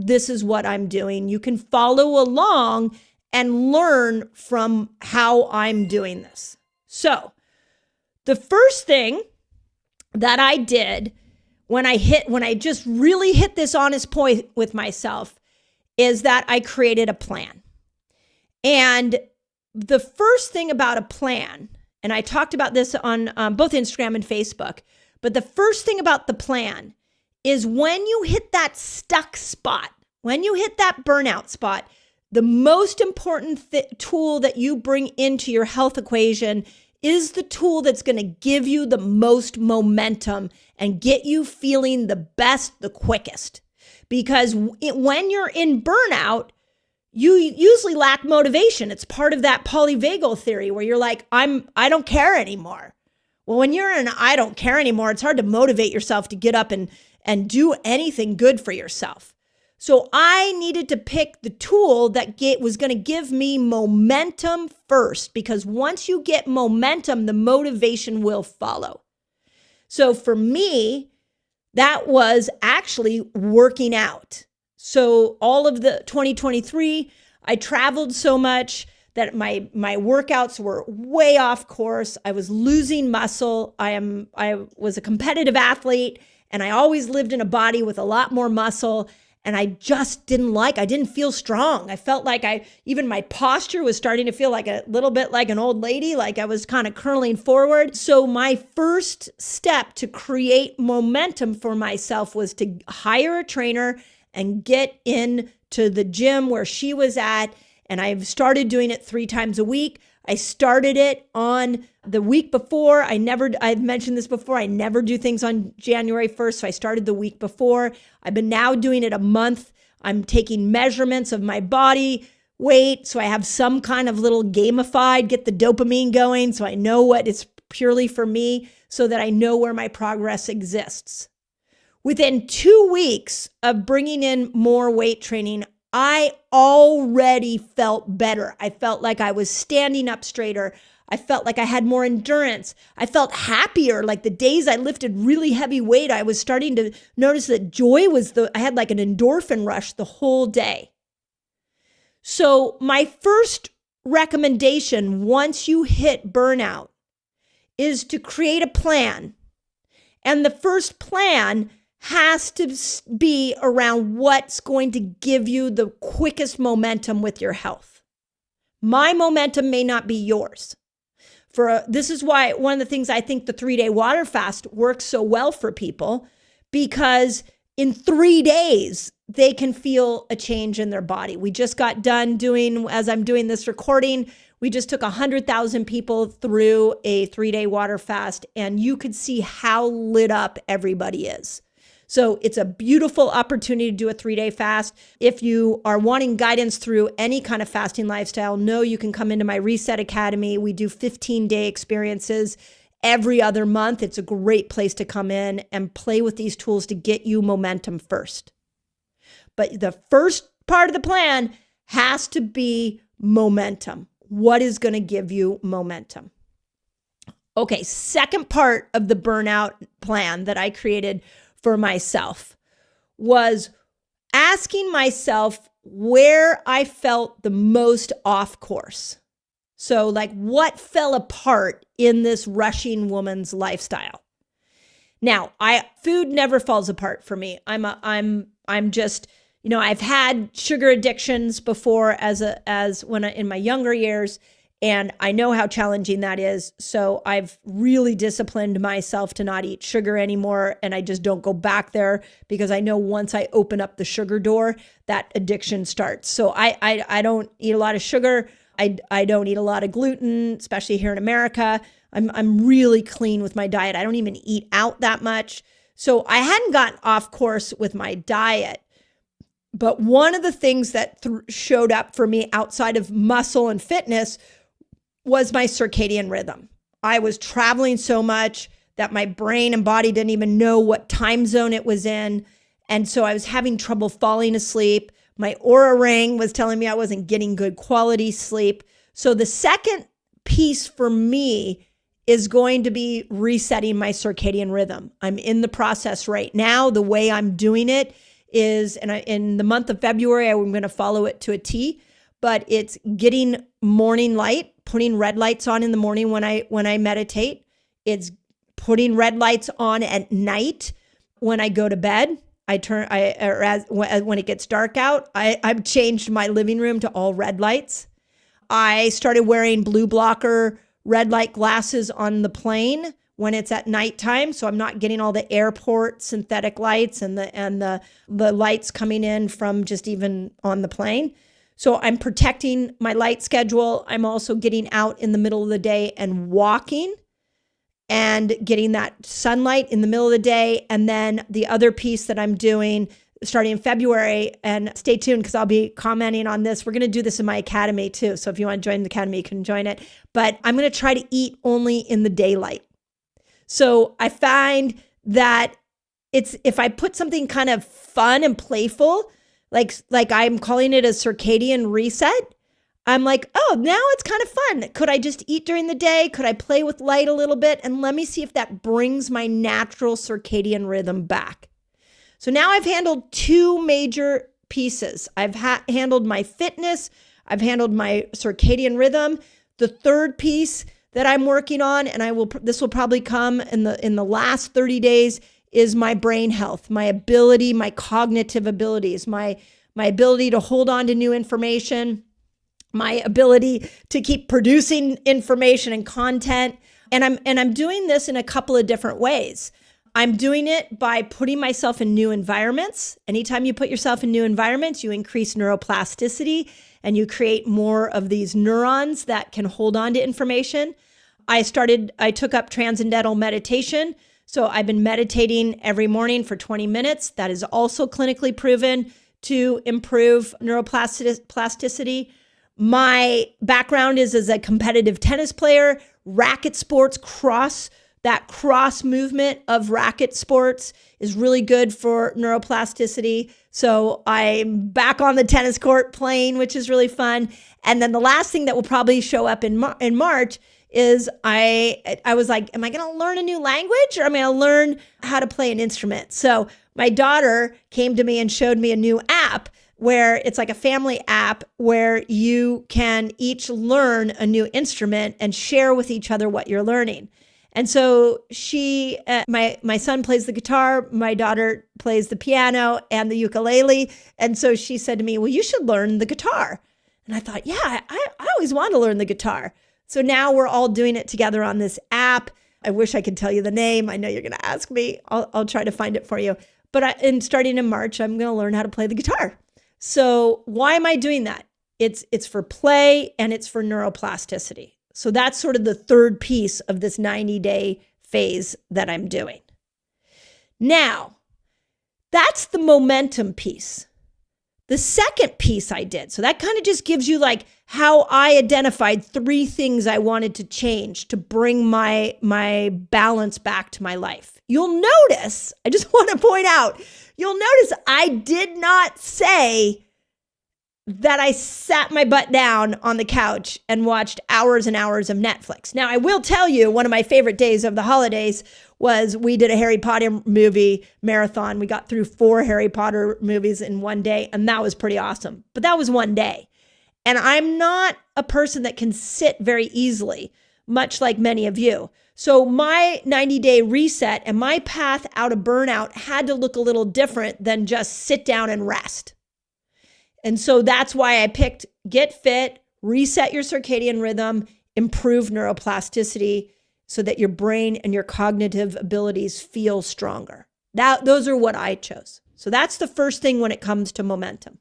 this is what I'm doing. You can follow along and learn from how I'm doing this. So the first thing that I did when I just really hit this honest point with myself is that I created a plan. And the first thing about a plan, and I talked about this on both Instagram and Facebook, but the first thing about the plan is when you hit that stuck spot, when you hit that burnout spot, the most important tool that you bring into your health equation is the tool that's going to give you the most momentum and get you feeling the best, the quickest. Because when you're in burnout, you usually lack motivation. It's part of that polyvagal theory where you're like, I don't care anymore. Well, when you're in I don't care anymore, it's hard to motivate yourself to get up and do anything good for yourself. So I needed to pick the tool that was going to give me momentum first, because once you get momentum, the motivation will follow. So for me, that was actually working out. So all of the 2023, I traveled so much that my workouts were way off course. I was losing muscle. I was a competitive athlete, and I always lived in a body with a lot more muscle. And I just I didn't feel strong. I felt like even my posture was starting to feel like a little bit like an old lady, like I was kind of curling forward. So my first step to create momentum for myself was to hire a trainer and get into the gym where she was at. And I've started doing it 3 times a week. I started it on the week before. I've mentioned this before, I never do things on January 1st. So I started the week before. I've been now doing it a month. I'm taking measurements of my body weight. So I have some kind of little gamified, get the dopamine going. So I know what it's purely for me, so that I know where my progress exists. Within 2 weeks of bringing in more weight training, I already felt better. I felt like I was standing up straighter. I felt like I had more endurance. I felt happier. Like the days I lifted really heavy weight, I was starting to notice that joy I had like an endorphin rush the whole day. So my first recommendation once you hit burnout is to create a plan. And the first plan has to be around what's going to give you the quickest momentum with your health. My momentum may not be yours. This is why one of the things I think the 3-day water fast works so well for people, because in 3 days, they can feel a change in their body. We just got done as I'm doing this recording, we just took 100,000 people through a 3-day water fast, and you could see how lit up everybody is. So it's a beautiful opportunity to do a 3-day fast. If you are wanting guidance through any kind of fasting lifestyle, know you can come into my Reset Academy. We do 15-day experiences every other month. It's a great place to come in and play with these tools to get you momentum first. But the first part of the plan has to be momentum. What is going to give you momentum? Okay, second part of the burnout plan that I created for myself was asking myself where I felt the most off course. So like what fell apart in this rushing woman's lifestyle? Now, food never falls apart for me. I'm just, I've had sugar addictions before in my younger years, and I know how challenging that is. So I've really disciplined myself to not eat sugar anymore. And I just don't go back there, because I know once I open up the sugar door, that addiction starts. So I don't eat a lot of sugar. I don't eat a lot of gluten, especially here in America. I'm really clean with my diet. I don't even eat out that much. So I hadn't gotten off course with my diet. But one of the things that showed up for me outside of muscle and fitness was my circadian rhythm. I was traveling so much that my brain and body didn't even know what time zone it was in. And so I was having trouble falling asleep. My Oura ring was telling me I wasn't getting good quality sleep. So the second piece for me is going to be resetting my circadian rhythm. I'm in the process right now. The way I'm doing it is, and in the month of February, I'm going to follow it to a T, but it's getting morning light, putting red lights on in the morning when I meditate. It's putting red lights on at night when I go to bed. When it gets dark out, I've changed my living room to all red lights. I started wearing blue blocker red light glasses on the plane when it's at nighttime, so I'm not getting all the airport synthetic lights and the lights coming in from just even on the plane. So I'm protecting my light schedule. I'm also getting out in the middle of the day and walking and getting that sunlight in the middle of the day. And then the other piece that I'm doing starting in February, and stay tuned because I'll be commenting on this. We're going to do this in my academy too. So if you want to join the academy, you can join it. But I'm going to try to eat only in the daylight. So I find that if I put something kind of fun and playful, like I'm calling it a circadian reset, I'm like, oh, now it's kind of fun. Could I just eat during the day? Could I play with light a little bit? And let me see if that brings my natural circadian rhythm back. So now I've handled two major pieces. I've handled my fitness. I've handled my circadian rhythm. The third piece that I'm working on, and this will probably come in the last 30 days, is my brain health, my ability, my cognitive abilities, my ability to hold on to new information, my ability to keep producing information and content. And I'm doing this in a couple of different ways. I'm doing it by putting myself in new environments. Anytime you put yourself in new environments, you increase neuroplasticity and you create more of these neurons that can hold on to information. I took up transcendental meditation. So I've been meditating every morning for 20 minutes. That is also clinically proven to improve neuroplasticity. My background is as a competitive tennis player. Racket sports, cross movement of racket sports is really good for neuroplasticity. So I'm back on the tennis court playing, which is really fun. And then the last thing that will probably show up in March is I was like, am I going to learn a new language or am I going to learn how to play an instrument? So my daughter came to me and showed me a new app where it's like a family app where you can each learn a new instrument and share with each other what you're learning. And so my son plays the guitar, my daughter plays the piano and the ukulele. And so she said to me, well, you should learn the guitar. And I thought, yeah, I always wanted to learn the guitar. So now we're all doing it together on this app. I wish I could tell you the name. I know you're going to ask me. I'll try to find it for you. But starting in March, I'm going to learn how to play the guitar. So why am I doing that? It's for play and it's for neuroplasticity. So that's sort of the third piece of this 90-day phase that I'm doing. Now, that's the momentum piece. The second piece I did, so that kind of just gives you like how I identified 3 things I wanted to change to bring my balance back to my life. You'll notice, I just want to point out, you'll notice I did not say that I sat my butt down on the couch and watched hours and hours of Netflix. Now, I will tell you, one of my favorite days of the holidays was we did a Harry Potter movie marathon. We got through 4 Harry Potter movies in one day, and that was pretty awesome. But that was one day. And I'm not a person that can sit very easily, much like many of you. So my 90-day reset and my path out of burnout had to look a little different than just sit down and rest. And so that's why I picked get fit, reset your circadian rhythm, improve neuroplasticity so that your brain and your cognitive abilities feel stronger. Those are what I chose. So that's the first thing when it comes to momentum.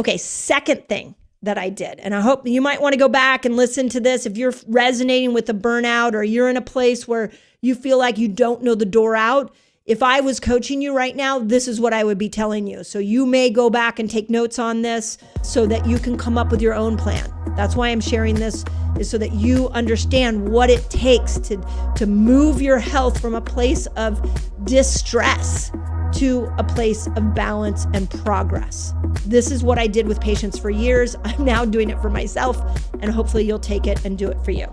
Okay, second thing that I did, and I hope you might want to go back and listen to this if you're resonating with the burnout or you're in a place where you feel like you don't know the door out. If I was coaching you right now, this is what I would be telling you. So you may go back and take notes on this so that you can come up with your own plan. That's why I'm sharing this, is so that you understand what it takes to move your health from a place of distress to a place of balance and progress. This is what I did with patients for years. I'm now doing it for myself, and hopefully you'll take it and do it for you.